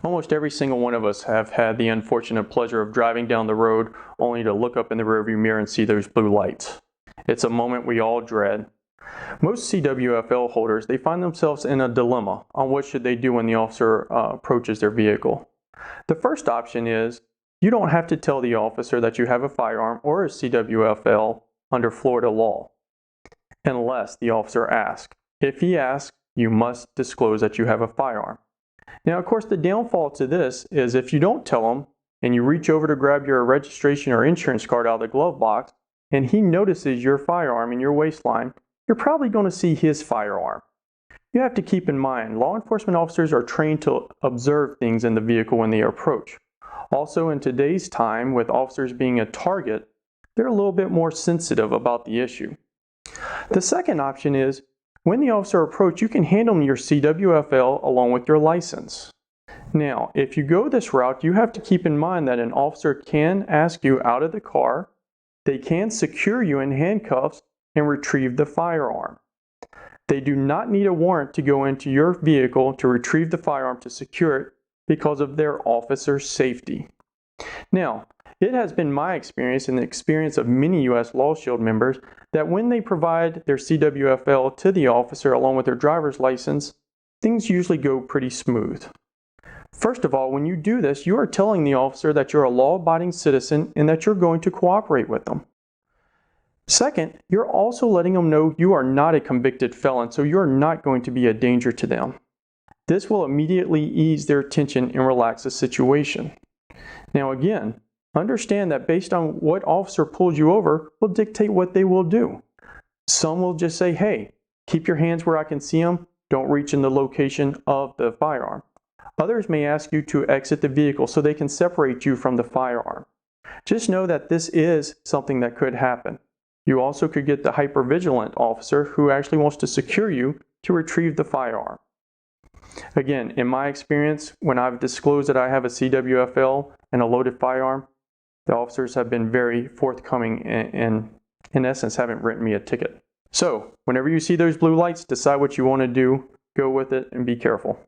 Almost every single one of us have had the unfortunate pleasure of driving down the road only to look up in the rearview mirror and see those blue lights. It's a moment we all dread. Most CWFL holders, they find themselves in a dilemma on what should they do when the officer approaches their vehicle. The first option is you don't have to tell the officer that you have a firearm or a CWFL under Florida law, unless the officer asks. If he asks, you must disclose that you have a firearm. Now, of course, the downfall to this is if you don't tell him and you reach over to grab your registration or insurance card out of the glove box and he notices your firearm in your waistline, you're probably going to see his firearm. You have to keep in mind, law enforcement officers are trained to observe things in the vehicle when they approach. Also, in today's time, with officers being a target, they're a little bit more sensitive about the issue. The second option is, when the officer approaches, you can hand them your CWFL along with your license. Now, if you go this route, you have to keep in mind that an officer can ask you out of the car, they can secure you in handcuffs and retrieve the firearm. They do not need a warrant to go into your vehicle to retrieve the firearm to secure it because of their officer's safety. Now, it has been my experience and the experience of many U.S. Law Shield members that when they provide their CWFL to the officer along with their driver's license, things usually go pretty smooth. First of all, when you do this, you are telling the officer that you're a law-abiding citizen and that you're going to cooperate with them. Second, you're also letting them know you are not a convicted felon, so you're not going to be a danger to them. This will immediately ease their tension and relax the situation. Now again, understand that based on what officer pulls you over will dictate what they will do. Some will just say, hey, keep your hands where I can see them, don't reach in the location of the firearm. Others may ask you to exit the vehicle so they can separate you from the firearm. Just know that this is something that could happen. You also could get the hypervigilant officer who actually wants to secure you to retrieve the firearm. Again, in my experience, when I've disclosed that I have a CWFL and a loaded firearm, the officers have been very forthcoming and in essence haven't written me a ticket. So, whenever you see those blue lights, decide what you want to do, go with it, and be careful.